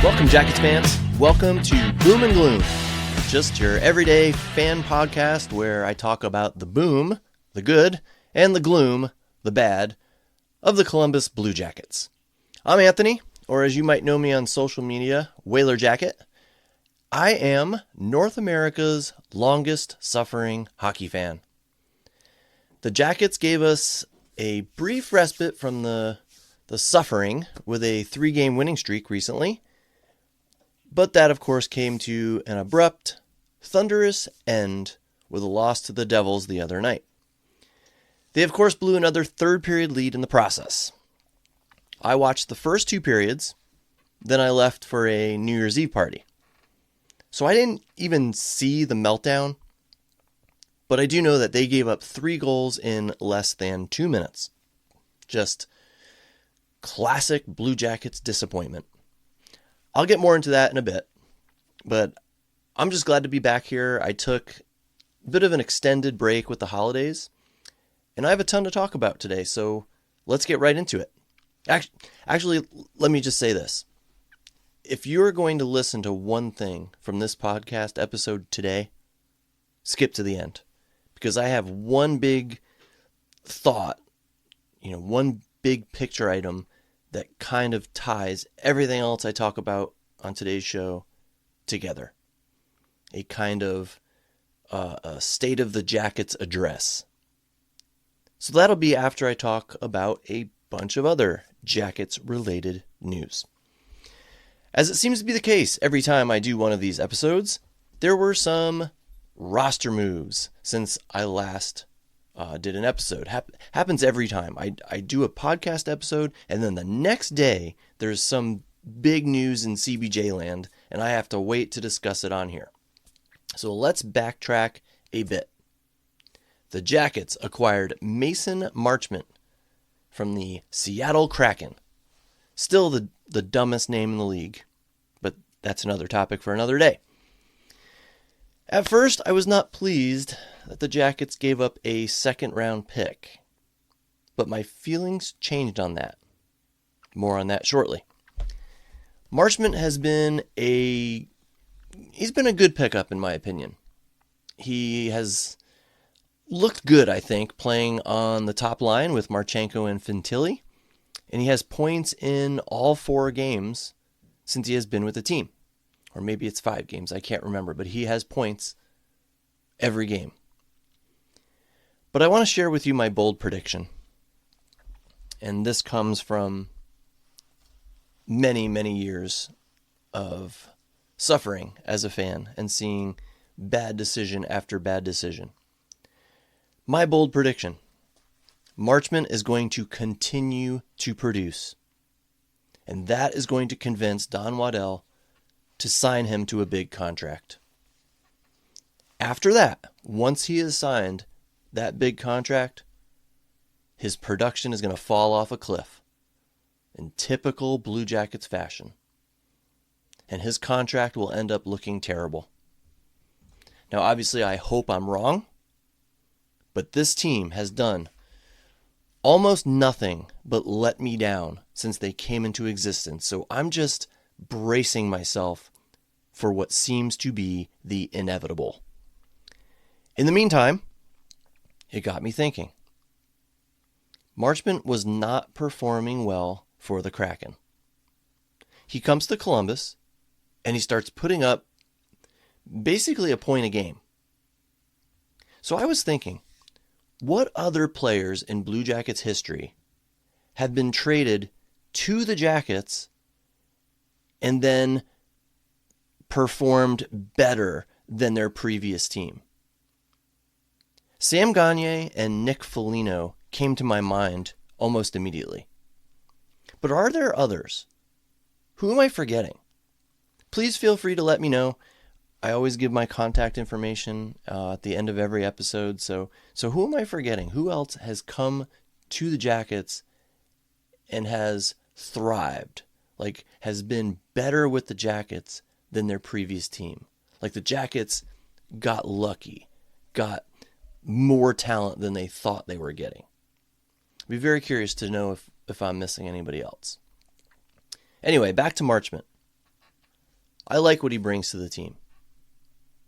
Welcome, Jackets fans. Welcome to Boom and Gloom, just your everyday fan podcast where I talk about the boom, the good, and the gloom, the bad, of the Columbus Blue Jackets. I'm Anthony, or as you might know me on social media, Whaler Jacket. I am North America's longest suffering hockey fan. The Jackets gave us a brief respite from the suffering with a 3-game winning streak recently, but that of course came to an abrupt, thunderous end with a loss to the Devils the other night. They of course blew another third period lead in the process. I watched the first 2 periods, then I left for a New Year's Eve party. So I didn't even see the meltdown, but I do know that they gave up 3 goals in less than 2 minutes. Just classic Blue Jackets disappointment. I'll get more into that in a bit, but I'm just glad to be back here. I took a bit of an extended break with the holidays, and I have a ton to talk about today, so let's get right into it. Actually, let me just say this. If you're going to listen to one thing from this podcast episode today, skip to the end, because I have one big thought, one big picture item that kind of ties everything else I talk about on today's show together. A kind of a State of the Jackets address. So that'll be after I talk about a bunch of other Jackets-related news. As it seems to be the case every time I do one of these episodes, there were some roster moves since I last did an episode. Happens every time. I do a podcast episode, and then the next day, there's some big news in CBJ land, and I have to wait to discuss it on here. So let's backtrack a bit. The Jackets acquired Mason Marchment from the Seattle Kraken. Still the dumbest name in the league, but that's another topic for another day. At first, I was not pleased that the Jackets gave up a second-round pick, but my feelings changed on that. More on that shortly. Marchment has been a good pickup in my opinion. He has looked good, I think, playing on the top line with Marchenko and Fantilli, and he has points in all 4 games since he has been with the team. Or maybe it's 5 games, I can't remember, but he has points every game. But I want to share with you my bold prediction. And this comes from many, many years of suffering as a fan and seeing bad decision after bad decision. My bold prediction: Marchment is going to continue to produce. And that is going to convince Don Waddell to sign him to a big contract. After that, once he is signed that big contract, his production is going to fall off a cliff in typical Blue Jackets fashion. And his contract will end up looking terrible. Now, obviously, I hope I'm wrong, but this team has done almost nothing but let me down since they came into existence. So I'm just bracing myself for what seems to be the inevitable. In the meantime, it got me thinking. Marchment was not performing well for the Kraken. He comes to Columbus, and he starts putting up basically a point a game. So I was thinking, what other players in Blue Jackets history have been traded to the Jackets and then performed better than their previous team? Sam Gagner and Nick Foligno came to my mind almost immediately. But are there others? Who am I forgetting? Please feel free to let me know. I always give my contact information at the end of every episode. So who am I forgetting? Who else has come to the Jackets and has thrived? Like, has been better with the Jackets than their previous team? Like, the Jackets got lucky, got more talent than they thought they were getting. I'd be very curious to know if I'm missing anybody else. Anyway, back to Marchment. I like what he brings to the team.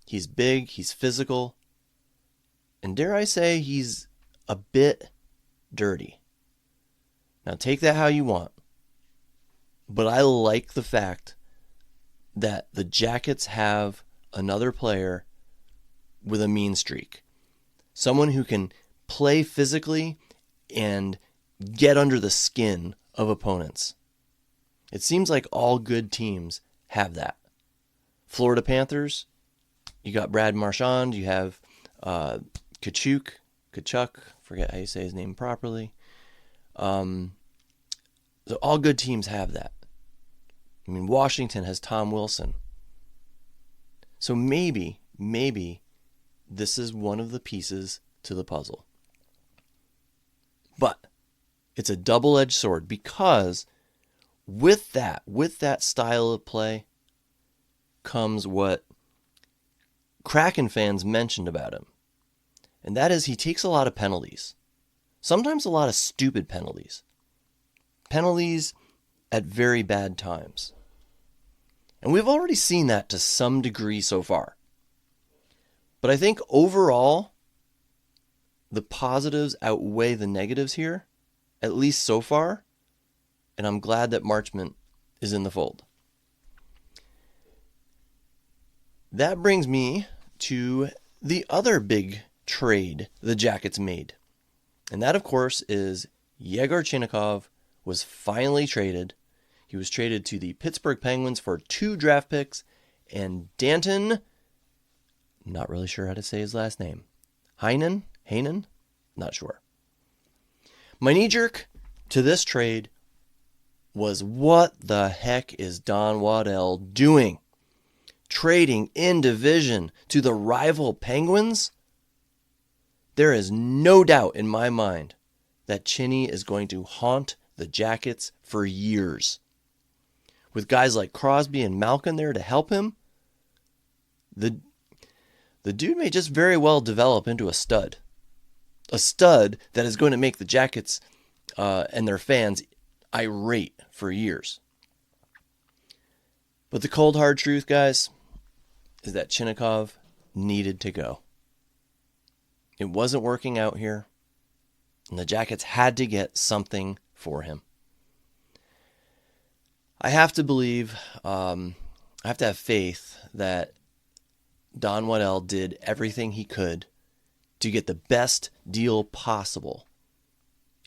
He's big, he's physical, and dare I say, he's a bit dirty. Now take that how you want, but I like the fact that the Jackets have another player with a mean streak. Someone who can play physically and get under the skin of opponents. It seems like all good teams have that. Florida Panthers, you got Brad Marchand, you have Kachuk, forget how you say his name properly. So all good teams have that. I mean, Washington has Tom Wilson. So maybe this is one of the pieces to the puzzle. But it's a double-edged sword because with that style of play comes what Kraken fans mentioned about him. And that is he takes a lot of penalties. Sometimes a lot of stupid penalties. Penalties at very bad times. And we've already seen that to some degree so far. But I think overall, the positives outweigh the negatives here, at least so far. And I'm glad that Marchment is in the fold. That brings me to the other big trade the Jackets made. And that, of course, is Yegor Chinakhov was finally traded. He was traded to the Pittsburgh Penguins for 2 draft picks and Danton, not really sure how to say his last name, Heinen, not sure. My knee jerk to this trade was, what the heck is Don Waddell doing? Trading in division to the rival Penguins? There is no doubt in my mind that Chinny is going to haunt the Jackets for years. With guys like Crosby and Malkin there to help him, the dude may just very well develop into a stud. A stud that is going to make the Jackets and their fans irate for years. But the cold hard truth, guys, is that Chinakhov needed to go. It wasn't working out here, and the Jackets had to get something for him. I have to believe, I have to have faith that Don Waddell did everything he could to get the best deal possible,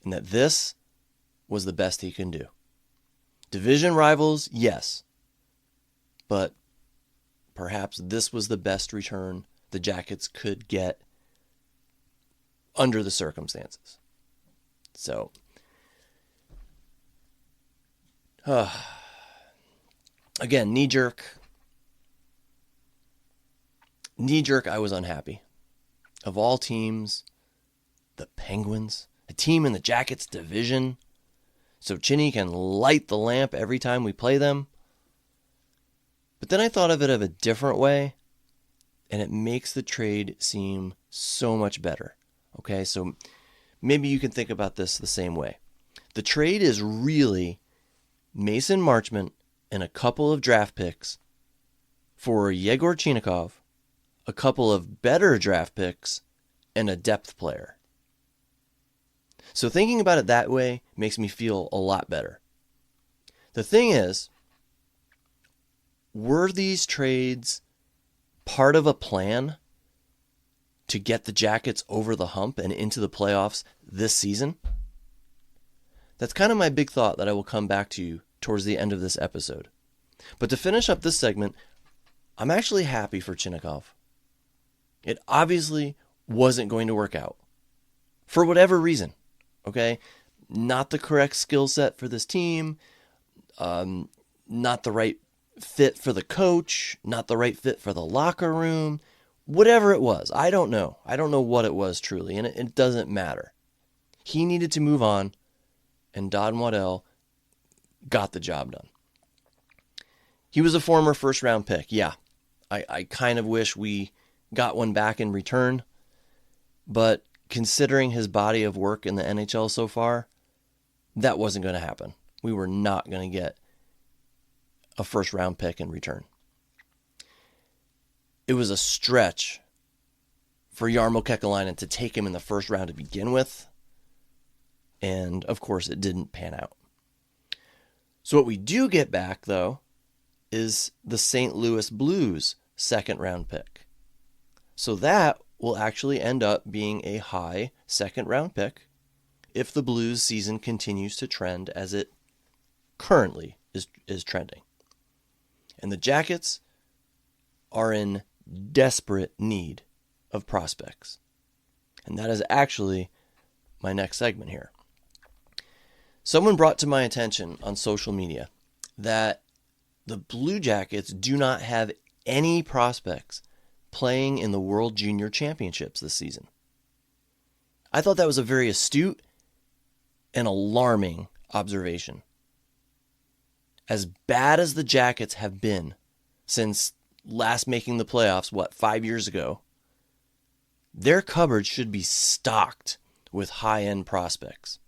and that this was the best he can do. Division rivals, yes, but perhaps this was the best return the Jackets could get under the circumstances. So, again, knee jerk, I was unhappy. Of all teams, the Penguins, a team in the Jackets division, so Chinny can light the lamp every time we play them. But then I thought of it a different way, and it makes the trade seem so much better. Okay, so maybe you can think about this the same way. The trade is really Mason Marchment and a couple of draft picks for Yegor Chinakhov, a couple of better draft picks, and a depth player. So thinking about it that way makes me feel a lot better. The thing is, were these trades part of a plan to get the Jackets over the hump and into the playoffs this season? That's kind of my big thought that I will come back to towards the end of this episode. But to finish up this segment, I'm actually happy for Chinakhov. It obviously wasn't going to work out. For whatever reason, okay? Not the correct skill set for this team, not the right fit for the coach, not the right fit for the locker room, whatever it was. I don't know. I don't know what it was truly, and it doesn't matter. He needed to move on, and Don Waddell got the job done. He was a former first-round pick. Yeah, I kind of wish we got one back in return, but considering his body of work in the NHL so far, that wasn't going to happen. We were not going to get a first-round pick in return. it was a stretch for Jarmo Kekalainen to take him in the first round to begin with. And, of course, it didn't pan out. So what we do get back, though, is the St. Louis Blues second-round pick. So that will actually end up being a high second-round pick if the Blues season continues to trend as it currently is trending. And the Jackets are in desperate need of prospects. And that is actually my next segment here. Someone brought to my attention on social media that the Blue Jackets do not have any prospects playing in the World Junior Championships this season. I thought that was a very astute and alarming observation. As bad as the Jackets have been since last making the playoffs, 5 years ago, their cupboard should be stocked with high-end prospects.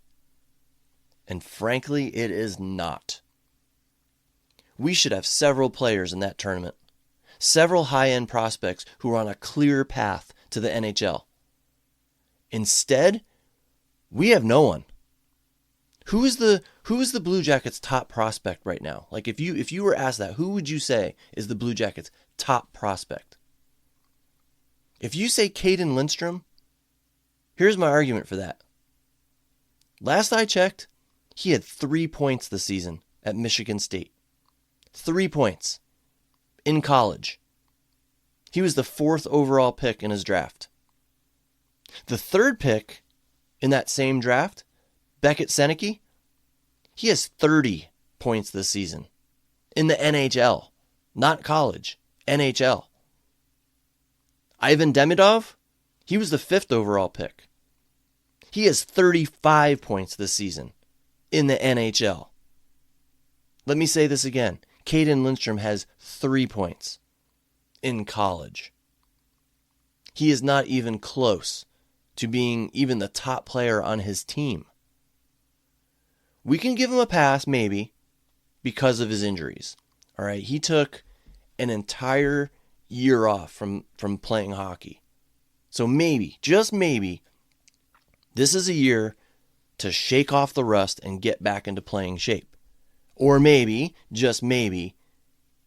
And frankly, it is not. We should have several players in that tournament, several high-end prospects who are on a clear path to the NHL. Instead, we have no one. Who is the Blue Jackets' top prospect right now? Like if you were asked that, who would you say is the Blue Jackets' top prospect? If you say Caden Lindstrom, here's my argument for that. Last I checked, he had 3 points this season at Michigan State. 3 points in college. He was the 4th overall pick in his draft. The 3rd pick in that same draft, Beckett Seneke, he has 30 points this season in the NHL, not college, NHL. Ivan Demidov, he was the 5th overall pick. He has 35 points this season in the NHL. Let me say this again. Caden Lindstrom has 3 points in college. He is not even close to being even the top player on his team. We can give him a pass, maybe, because of his injuries. All right, he took an entire year off from playing hockey. So maybe, just maybe, this is a year to shake off the rust and get back into playing shape. Or maybe, just maybe,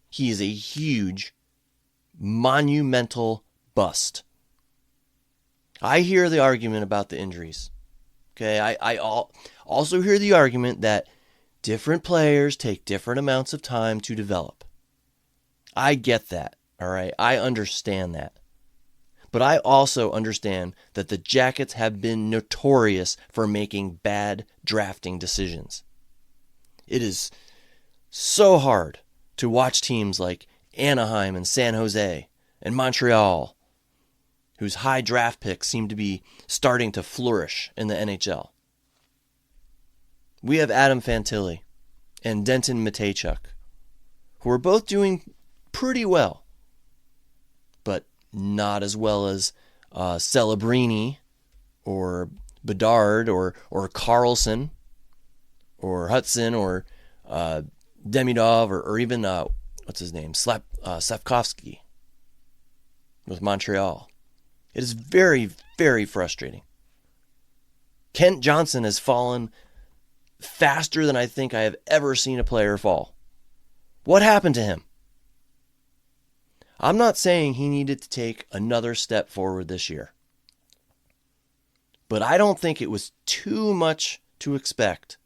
he is a huge, monumental bust. I hear the argument about the injuries. Okay, I also hear the argument that different players take different amounts of time to develop. I get that, all right? I understand that. But I also understand that the Jackets have been notorious for making bad drafting decisions. It is so hard to watch teams like Anaheim and San Jose and Montreal, whose high draft picks seem to be starting to flourish in the NHL. We have Adam Fantilli and Denton Mateychuk, who are both doing pretty well, but not as well as Celebrini or Bedard or Carlson or Hudson or Demidov or even, what's his name, Slavkovsky with Montreal. It is very, very frustrating. Kent Johnson has fallen faster than I think I have ever seen a player fall. What happened to him? I'm not saying he needed to take another step forward this year. But I don't think it was too much to expect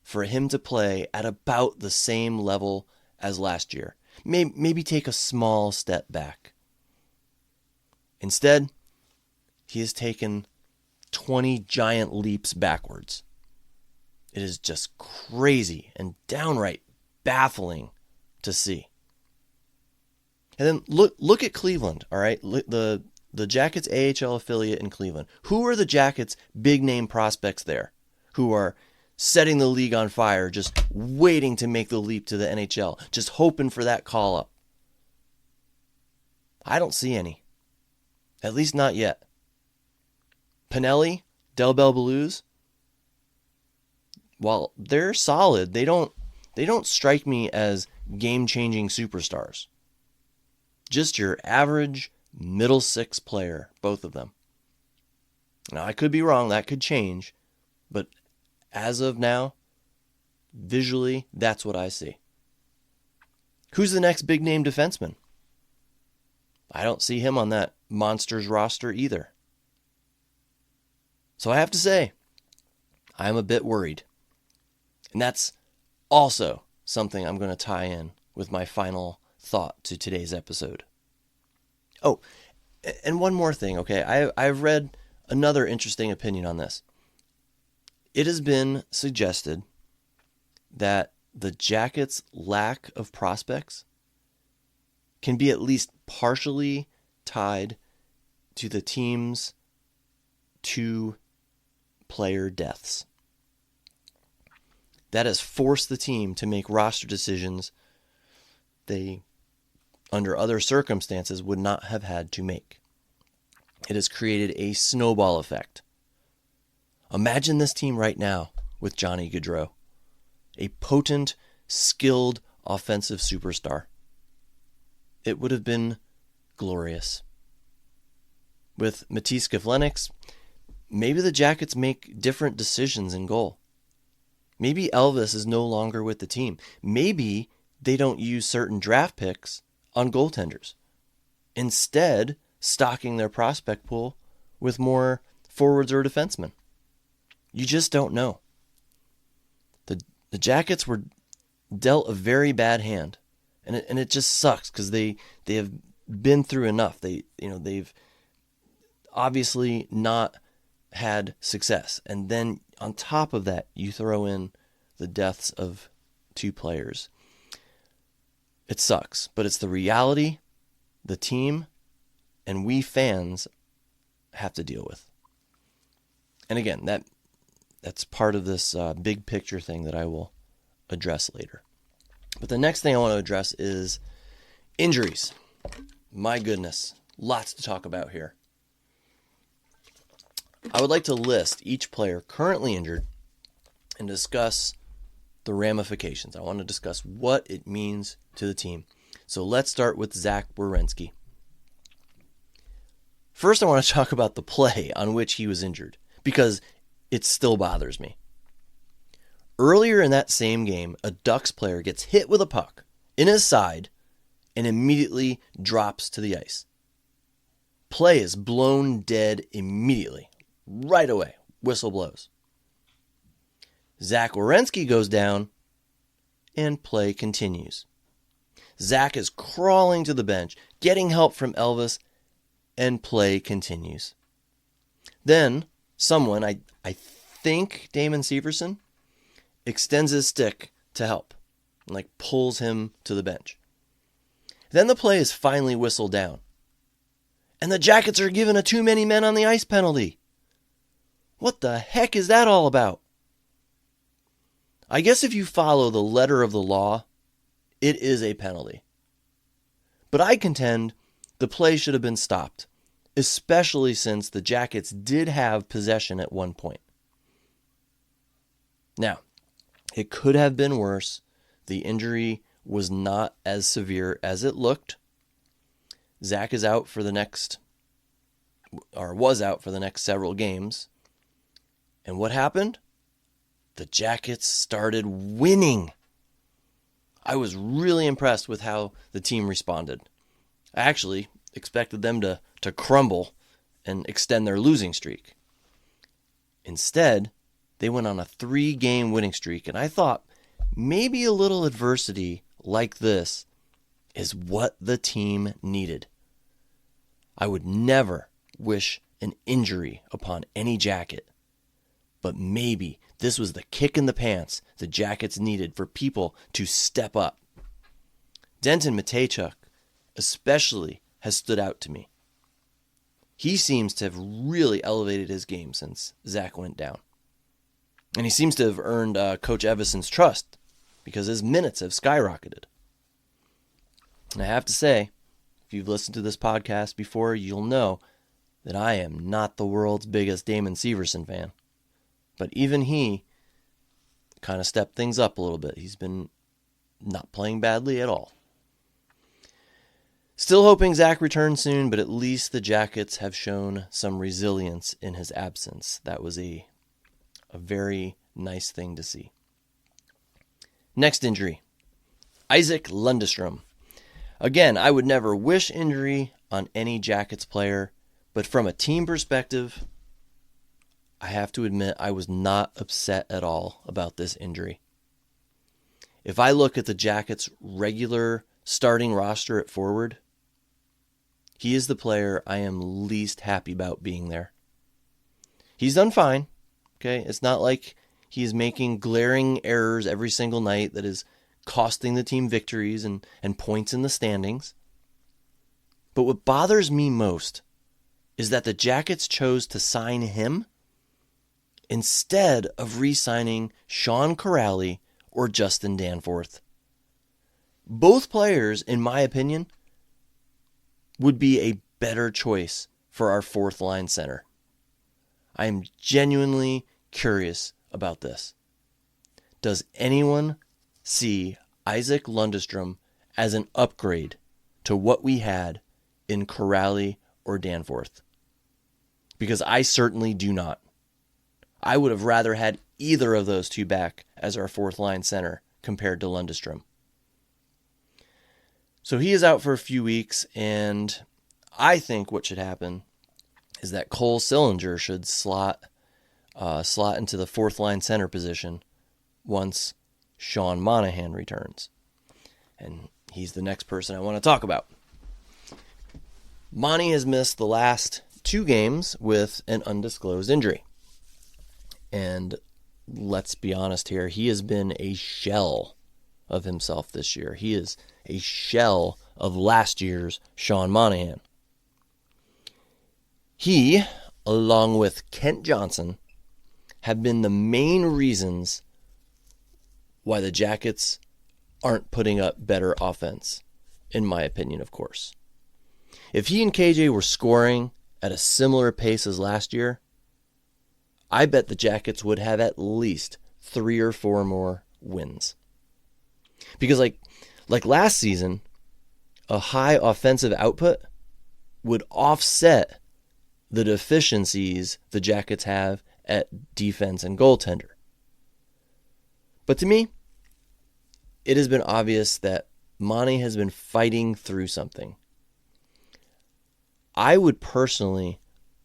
for him to play at about the same level as last year. Maybe take a small step back. Instead, he has taken 20 giant leaps backwards. It is just crazy and downright baffling to see. And then look at Cleveland, all right? The Jackets AHL affiliate in Cleveland. Who are the Jackets' big-name prospects there who are setting the league on fire, just waiting to make the leap to the NHL, just hoping for that call-up? I don't see any. At least not yet. Pinelli, Del Bel Blues, while they're solid, they don't strike me as game-changing superstars. Just your average middle six player, both of them. Now, I could be wrong. That could change. But as of now, visually, that's what I see. Who's the next big-name defenseman? I don't see him on that Monsters roster either. So I have to say, I'm a bit worried. And that's also something I'm going to tie in with my final thought to today's episode. Oh, and one more thing, okay? I've read another interesting opinion on this. It has been suggested that the Jackets' lack of prospects can be at least partially tied to the team's 2 player deaths. That has forced the team to make roster decisions they, under other circumstances, would not have had to make. It has created a snowball effect. Imagine this team right now with Johnny Gaudreau, a potent, skilled offensive superstar. It would have been glorious. With Matiss Kivlenieks, maybe the Jackets make different decisions in goal. Maybe Elvis is no longer with the team. Maybe they don't use certain draft picks on goaltenders. Instead, stocking their prospect pool with more forwards or defensemen. You just don't know. The Jackets were dealt a very bad hand, and it just sucks because they have been through enough. They've obviously not had success, and then on top of that, you throw in the deaths of 2 players. It sucks, but it's the reality the team and we fans have to deal with. And again, that's part of this big picture thing that I will address later. But the next thing I want to address is injuries. My goodness, lots to talk about here. I would like to list each player currently injured and discuss the ramifications. I want to discuss what it means to the team. So let's start with Zach Werenski. First, I want to talk about the play on which he was injured, because it still bothers me. Earlier in that same game, a Ducks player gets hit with a puck in his side and immediately drops to the ice. Play is blown dead immediately, right away. Whistle blows. Zach Werenski goes down, and play continues. Zach is crawling to the bench, getting help from Elvis, and play continues. Then, someone, I think Damon Severson, extends his stick to help, and pulls him to the bench. Then the play is finally whistled down, and the Jackets are given a too many men on the ice penalty. What the heck is that all about? I guess if you follow the letter of the law, it is a penalty. But I contend the play should have been stopped, especially since the Jackets did have possession at one point. Now, it could have been worse. The injury was not as severe as it looked. Zach is out for the next, or was out for the next several games. And what happened? The Jackets started winning. I was really impressed with how the team responded. I actually expected them to crumble and extend their losing streak. Instead, they went on a 3-game winning streak, and I thought maybe a little adversity like this is what the team needed. I would never wish an injury upon any Jacket, but maybe this was the kick in the pants the Jackets needed for people to step up. Denton Mateychuk especially has stood out to me. He seems to have really elevated his game since Zach went down. And he seems to have earned Coach Evason's trust because his minutes have skyrocketed. And I have to say, if you've listened to this podcast before, you'll know that I am not the world's biggest Damon Severson fan. But even he kind of stepped things up a little bit. He's been not playing badly at all. Still hoping Zach returns soon, but at least the Jackets have shown some resilience in his absence. That was a very nice thing to see. Next injury, Isaac Lundestrom. Again, I would never wish injury on any Jackets player, but from a team perspective, I have to admit I was not upset at all about this injury. If I look at the Jackets' regular starting roster at forward, he is the player I am least happy about being there. He's done fine. Okay, it's not like he's making glaring errors every single night that is costing the team victories and points in the standings. But what bothers me most is that the Jackets chose to sign him instead of re-signing Sean Kuraly or Justin Danforth. Both players, in my opinion, would be a better choice for our fourth line center. I am genuinely curious about this. Does anyone see Isaac Lundestrom as an upgrade to what we had in Kuraly or Danforth? Because I certainly do not. I would have rather had either of those two back as our fourth line center compared to Lundestrom. So he is out for a few weeks, and I think what should happen is that Cole Sillinger should slot into the fourth line center position once Sean Monahan returns. And he's the next person I want to talk about. Monty has missed the last 2 games with an undisclosed injury. And let's be honest here, he has been a shell of himself this year. He is a shell of last year's Sean Monahan. He, along with Kent Johnson, have been the main reasons why the Jackets aren't putting up better offense, in my opinion, of course. If he and KJ were scoring at a similar pace as last year, I bet the Jackets would have at least 3 or 4 more wins. Because like last season, a high offensive output would offset the deficiencies the Jackets have at defense and goaltender. But to me, it has been obvious that Monty has been fighting through something. I would personally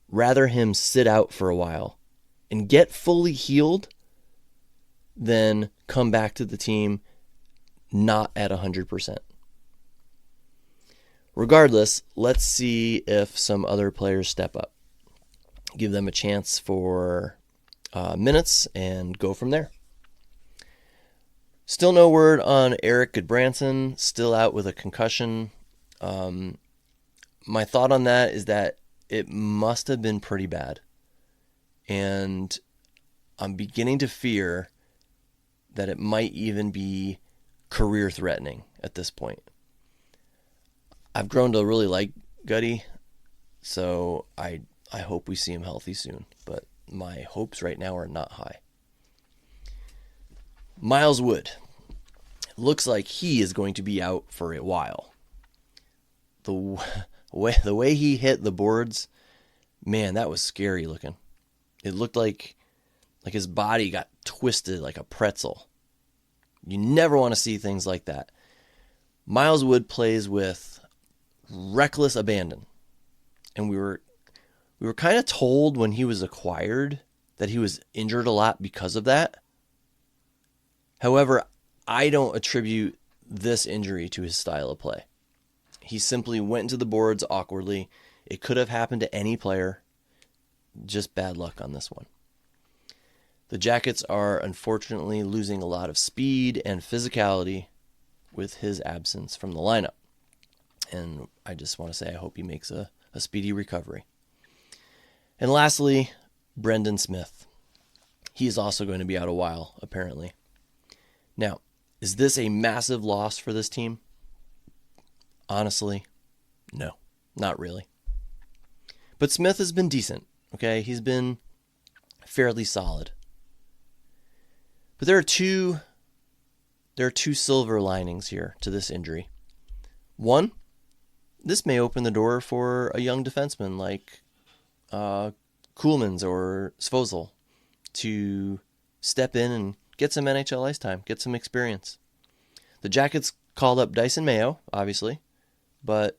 rather him sit out for a while and get fully healed than come back to the team not at 100%. Regardless, let's see if some other players step up. Give them a chance for minutes and go from there. Still no word on Eric Goodbranson, still out with a concussion. My thought on that is that it must have been pretty bad. And I'm beginning to fear that it might even be career-threatening at this point. I've grown to really like Gutty, so I hope we see him healthy soon. But my hopes right now are not high. Miles Wood. It looks like he is going to be out for a while. The way he hit the boards, man, that was scary looking. It looked like his body got twisted like a pretzel. You never want to see things like that. Miles Wood plays with reckless abandon. And we were kind of told when he was acquired that he was injured a lot because of that. However, I don't attribute this injury to his style of play. He simply went into the boards awkwardly. It could have happened to any player. Just bad luck on this one. The Jackets are unfortunately losing a lot of speed and physicality with his absence from the lineup. And I just want to say I hope he makes a speedy recovery. And lastly, Brendan Smith. He's also going to be out a while, apparently. Now, is this a massive loss for this team? Honestly, no, not really. But Smith has been decent, okay? He's been fairly solid. But there are two silver linings here to this injury. One, this may open the door for a young defenseman like Kuhlmans or Svozil to step in and get some NHL ice time, get some experience. The Jackets called up Dyson Mayo, obviously, but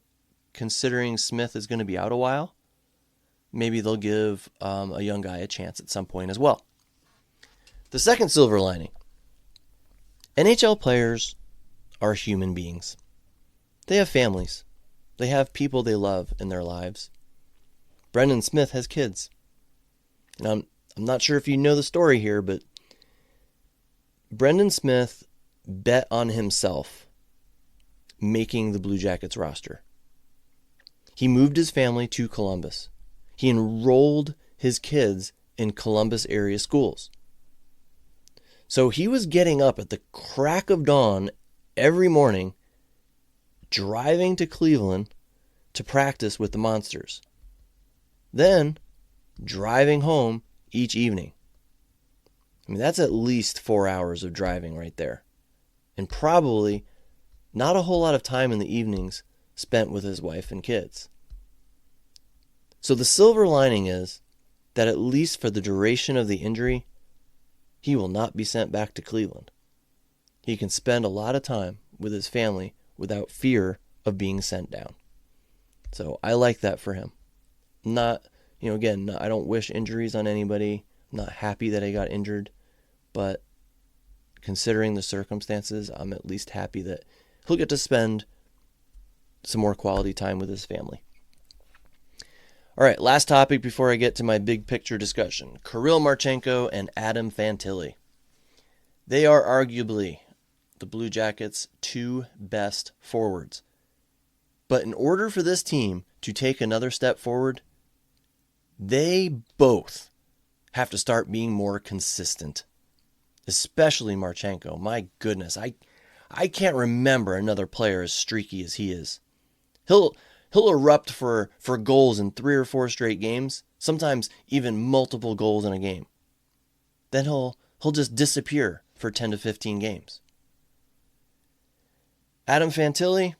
considering Smith is going to be out a while, maybe they'll give a young guy a chance at some point as well. The second silver lining: NHL players are human beings. They have families. They have people they love in their lives. Brendan Smith has kids. And I'm not sure if you know the story here, but Brendan Smith bet on himself making the Blue Jackets roster. He moved his family to Columbus. He enrolled his kids in Columbus area schools. So he was getting up at the crack of dawn every morning, driving to Cleveland to practice with the Monsters. Then driving home each evening. I mean, that's at least 4 hours of driving right there. And probably not a whole lot of time in the evenings spent with his wife and kids. So the silver lining is that at least for the duration of the injury, he will not be sent back to Cleveland. He can spend a lot of time with his family without fear of being sent down. So I like that for him. Not, again, I don't wish injuries on anybody. I'm not happy that I got injured, but considering the circumstances, I'm at least happy that he'll get to spend some more quality time with his family. All right, last topic before I get to my big picture discussion. Kirill Marchenko and Adam Fantilli. They are arguably the Blue Jackets' two best forwards. But in order for this team to take another step forward, they both have to start being more consistent. Especially Marchenko. My goodness, I can't remember another player as streaky as he is. He'll erupt for goals in 3 or 4 straight games, sometimes even multiple goals in a game. Then he'll just disappear for 10 to 15 games. Adam Fantilli,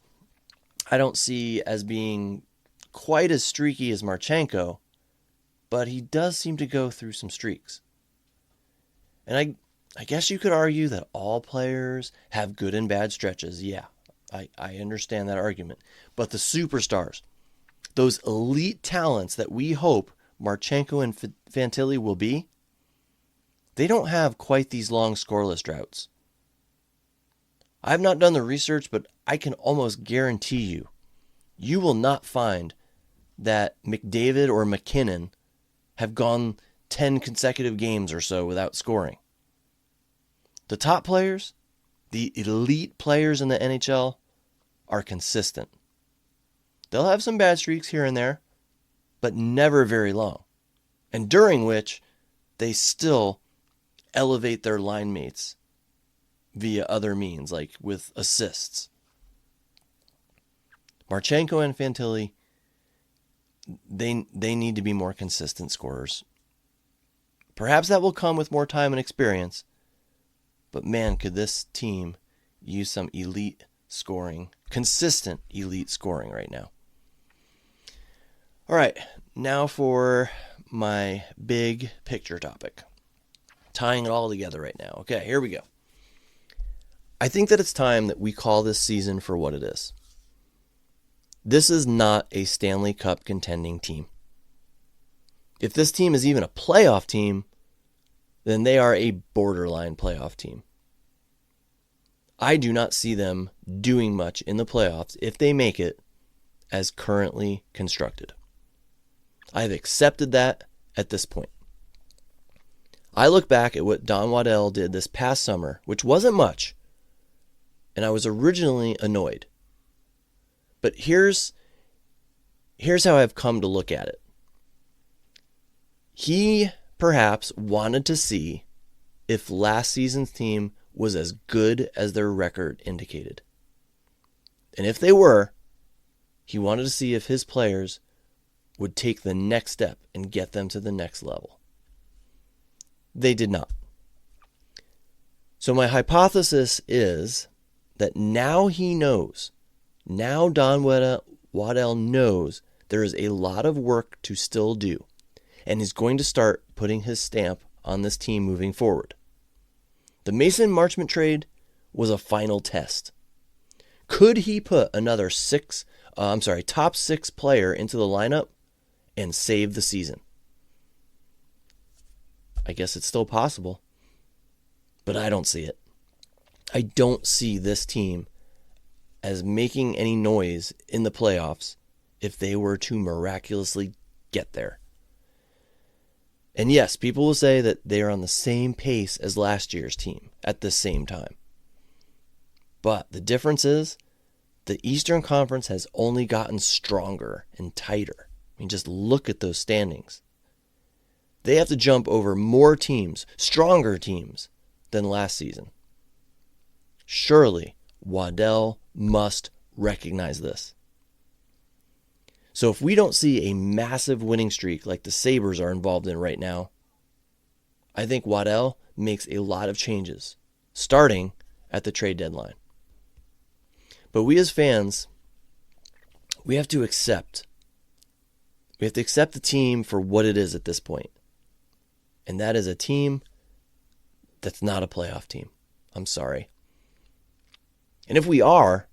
I don't see as being quite as streaky as Marchenko, but he does seem to go through some streaks. And I guess you could argue that all players have good and bad stretches. Yeah, I understand that argument. But the superstars, those elite talents that we hope Marchenko and Fantilli will be, they don't have quite these long scoreless droughts. I've not done the research, but I can almost guarantee you will not find that McDavid or McKinnon have gone 10 consecutive games or so without scoring. The top players, the elite players in the NHL, are consistent. They'll have some bad streaks here and there, but never very long, and during which they still elevate their line mates via other means, like with assists. Marchenko and Fantilli, they need to be more consistent scorers. Perhaps that will come with more time and experience, but man, could this team use some elite scoring, consistent elite scoring right now. All right, now for my big picture topic. Tying it all together right now. Okay, here we go. I think that it's time that we call this season for what it is. This is not a Stanley Cup contending team. If this team is even a playoff team, then they are a borderline playoff team. I do not see them doing much in the playoffs if they make it as currently constructed. I have accepted that at this point. I look back at what Don Waddell did this past summer, which wasn't much, and I was originally annoyed. But here's how I've come to look at it. He perhaps wanted to see if last season's team was as good as their record indicated. And if they were, he wanted to see if his players would take the next step and get them to the next level. They did not. So my hypothesis is that now he knows, now Don Waddell knows there is a lot of work to still do, and he's going to start putting his stamp on this team moving forward. The Mason Marchment trade was a final test. Could he put another top 6 player into the lineup and save the season? I guess it's still possible, but I don't see it. I don't see this team as making any noise in the playoffs if they were to miraculously get there. And yes, people will say that they are on the same pace as last year's team at the same time. But the difference is the Eastern Conference has only gotten stronger and tighter. I mean, just look at those standings. They have to jump over more teams, stronger teams, than last season. Surely, Waddell must recognize this. So if we don't see a massive winning streak like the Sabres are involved in right now, I think Waddell makes a lot of changes, starting at the trade deadline. But we as fans, we have to accept the team for what it is at this point. And that is a team that's not a playoff team. I'm sorry. And if we are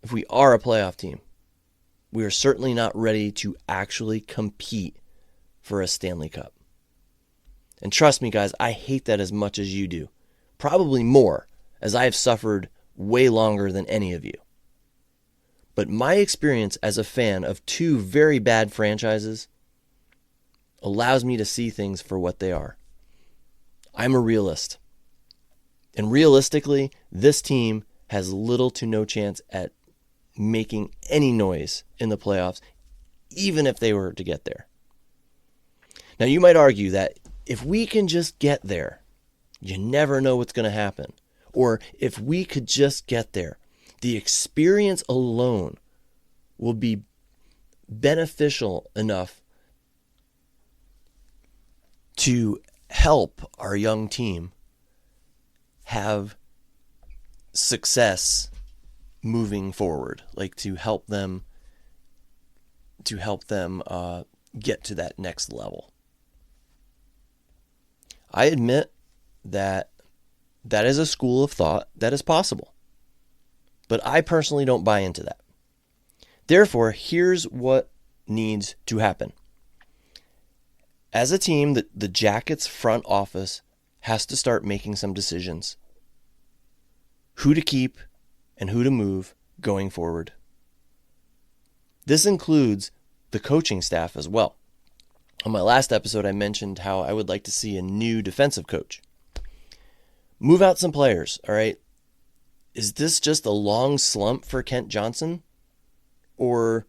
a playoff team, we are certainly not ready to actually compete for a Stanley Cup. And trust me, guys, I hate that as much as you do. Probably more, as I have suffered way longer than any of you. But my experience as a fan of 2 very bad franchises allows me to see things for what they are. I'm a realist. And realistically, this team has little to no chance at making any noise in the playoffs, even if they were to get there. Now, you might argue that if we can just get there, you never know what's going to happen. Or if we could just get there, the experience alone will be beneficial enough to help our young team have success moving forward, like to help them get to that next level. I admit that is a school of thought that is possible, but I personally don't buy into that. Therefore, here's what needs to happen. As a team, the Jackets front office has to start making some decisions. Who to keep and who to move going forward. This includes the coaching staff as well. On my last episode, I mentioned how I would like to see a new defensive coach. Move out some players, all right? Is this just a long slump for Kent Johnson? Or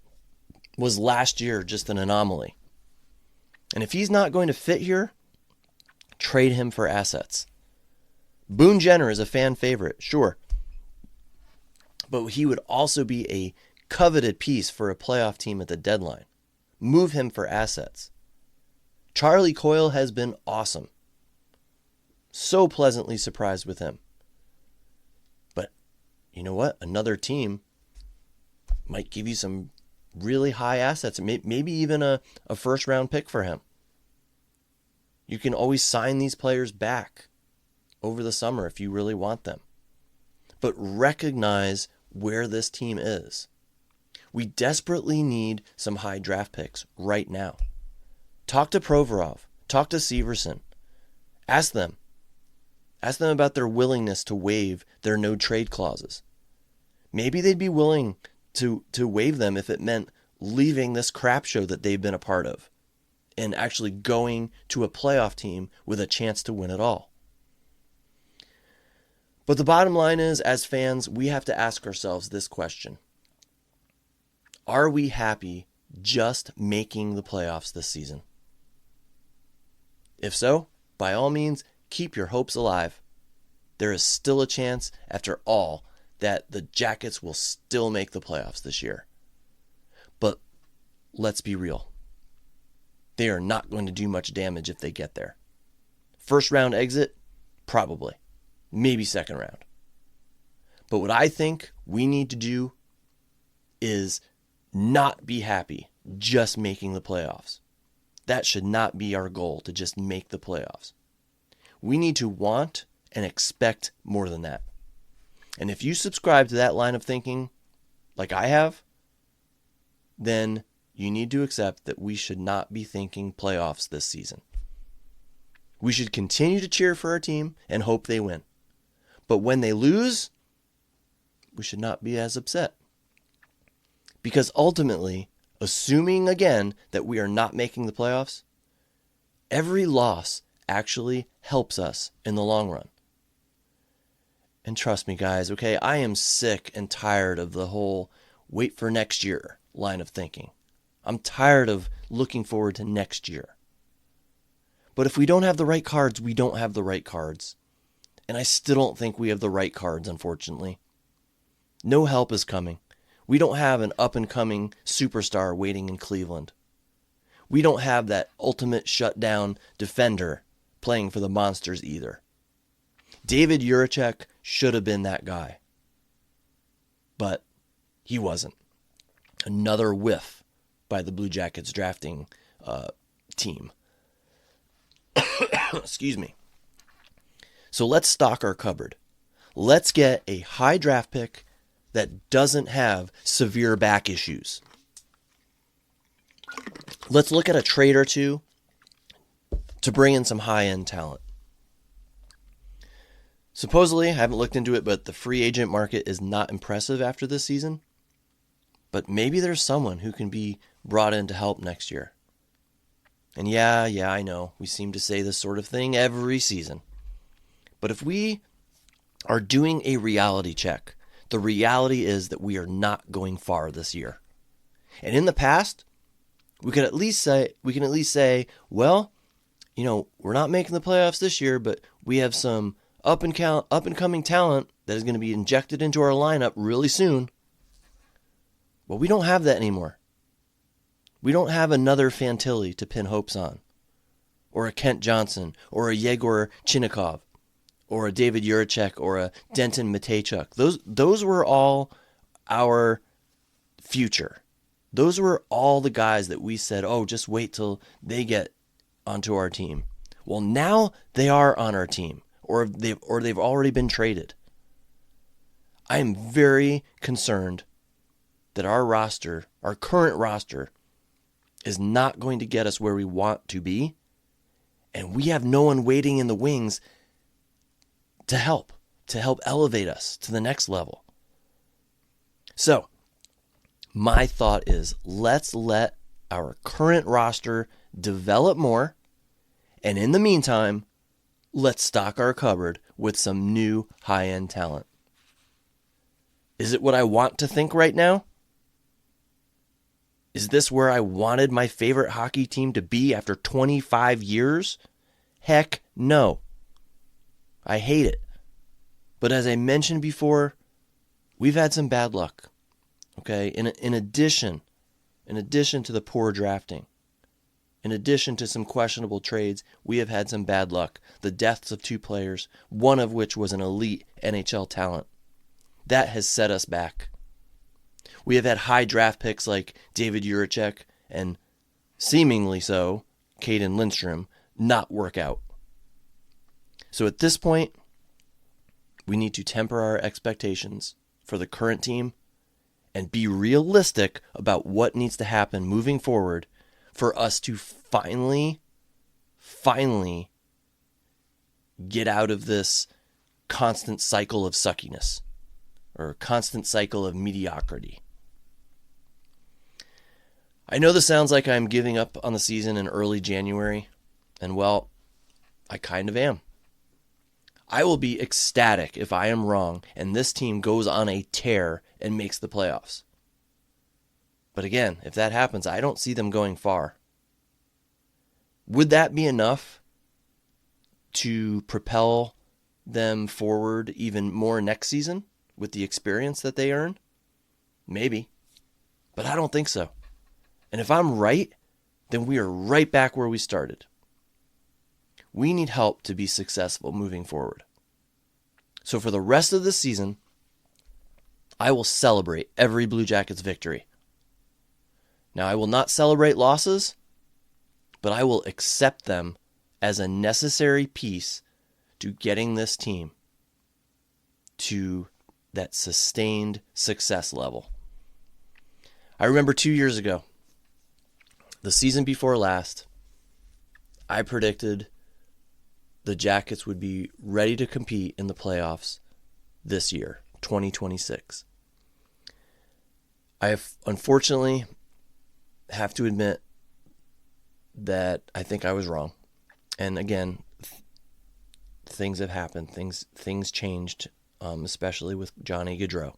was last year just an anomaly? And if he's not going to fit here, trade him for assets. Boone Jenner is a fan favorite, sure. But he would also be a coveted piece for a playoff team at the deadline. Move him for assets. Charlie Coyle has been awesome. So pleasantly surprised with him. But you know what? Another team might give you some really high assets, maybe even a first-round pick for him. You can always sign these players back over the summer if you really want them. But recognize where this team is. We desperately need some high draft picks right now. Talk to Provorov. Talk to Severson. Ask them. Ask them about their willingness to waive their no trade clauses. Maybe they'd be willing to waive them if it meant leaving this crap show that they've been a part of and actually going to a playoff team with a chance to win it all. But the bottom line is, as fans, we have to ask ourselves this question. Are we happy just making the playoffs this season? If so, by all means, keep your hopes alive. There is still a chance, after all, that the Jackets will still make the playoffs this year. But let's be real. They are not going to do much damage if they get there. First round exit? Probably. Maybe second round. But what I think we need to do is not be happy just making the playoffs. That should not be our goal, to just make the playoffs. We need to want and expect more than that. And if you subscribe to that line of thinking, like I have, then you need to accept that we should not be thinking playoffs this season. We should continue to cheer for our team and hope they win. But when they lose, we should not be as upset. Because ultimately, assuming again that we are not making the playoffs, every loss actually helps us in the long run. And trust me, guys, okay, I am sick and tired of the whole wait for next year line of thinking. I'm tired of looking forward to next year. But if we don't have the right cards, we don't have the right cards. And I still don't think we have the right cards, unfortunately. No help is coming. We don't have an up-and-coming superstar waiting in Cleveland. We don't have that ultimate shutdown defender playing for the Monsters either. David Jiricek should have been that guy. But he wasn't. Another whiff by the Blue Jackets drafting team. Excuse me. So let's stock our cupboard. Let's get a high draft pick that doesn't have severe back issues. Let's look at a trade or two to bring in some high-end talent. Supposedly, I haven't looked into it, but the free agent market is not impressive after this season. But maybe there's someone who can be brought in to help next year. And yeah, I know, we seem to say this sort of thing every season. But if we are doing a reality check, the reality is that we are not going far this year. And in the past, we can at least say, well, we're not making the playoffs this year, but we have some up and coming talent that is going to be injected into our lineup really soon. Well, we don't have that anymore. We don't have another Fantilli to pin hopes on, or a Kent Johnson, or a Yegor Chinakhov, or a David Jiricek, or a Denton Matejchuk. Those were all our future. Those were all the guys that we said, oh, just wait till they get onto our team. Well, now they are on our team, or they've already been traded. I am very concerned that our current roster, is not going to get us where we want to be, and we have no one waiting in the wings to help elevate us to the next level. So, my thought is, let's let our current roster develop more, and in the meantime, let's stock our cupboard with some new high-end talent. Is it what I want to think right now? Is this where I wanted my favorite hockey team to be after 25 years? Heck no. I hate it. But as I mentioned before, we've had some bad luck. Okay, in addition to the poor drafting, in addition to some questionable trades, we have had some bad luck. The deaths of 2 players, one of which was an elite NHL talent. That has set us back. We have had high draft picks like David Jiricek and, seemingly so, Caden Lindstrom not work out. So at this point, we need to temper our expectations for the current team and be realistic about what needs to happen moving forward for us to finally get out of this constant cycle of suckiness or constant cycle of mediocrity. I know this sounds like I'm giving up on the season in early January, and well, I kind of am. I will be ecstatic if I am wrong and this team goes on a tear and makes the playoffs. But again, if that happens, I don't see them going far. Would that be enough to propel them forward even more next season with the experience that they earn? Maybe. But I don't think so. And if I'm right, then we are right back where we started. We need help to be successful moving forward. So for the rest of this season, I will celebrate every Blue Jackets victory. Now, I will not celebrate losses, but I will accept them as a necessary piece to getting this team to that sustained success level. I remember 2 years ago, the season before last, I predicted the Jackets would be ready to compete in the playoffs this year, 2026. Unfortunately have to admit that I think I was wrong. And again, things have happened. Things changed, especially with Johnny Gaudreau.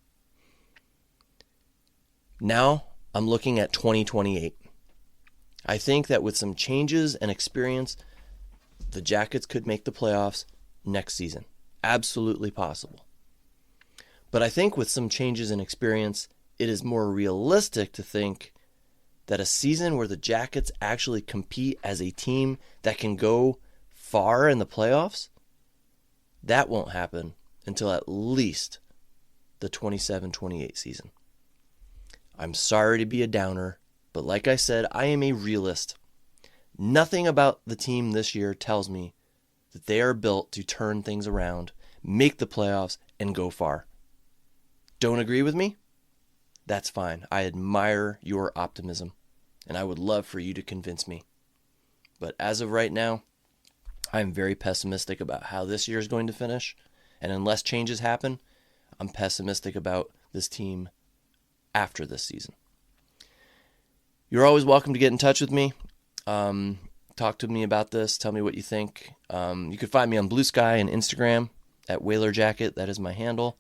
Now I'm looking at 2028. I think that with some changes and experience, the Jackets could make the playoffs next season. Absolutely possible. But I think with some changes in experience, it is more realistic to think that a season where the Jackets actually compete as a team that can go far in the playoffs, that won't happen until at least the 27-28 season. I'm sorry to be a downer, but like I said, I am a realist. Nothing about the team this year tells me that they are built to turn things around, make the playoffs, and go far. Don't agree with me? That's fine. I admire your optimism, and I would love for you to convince me. But as of right now, I am very pessimistic about how this year is going to finish, and unless changes happen, I'm pessimistic about this team after this season. You're always welcome to get in touch with me. Talk to me about this. Tell me what you think. You can find me on Blue Sky and Instagram at WhalerJacket. That is my handle.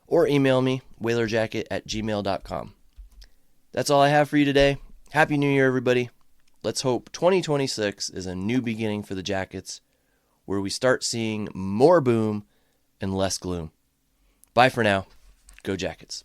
Or email me, whalerjacket@gmail.com. That's all I have for you today. Happy New Year, everybody. Let's hope 2026 is a new beginning for the Jackets, where we start seeing more boom and less gloom. Bye for now. Go Jackets.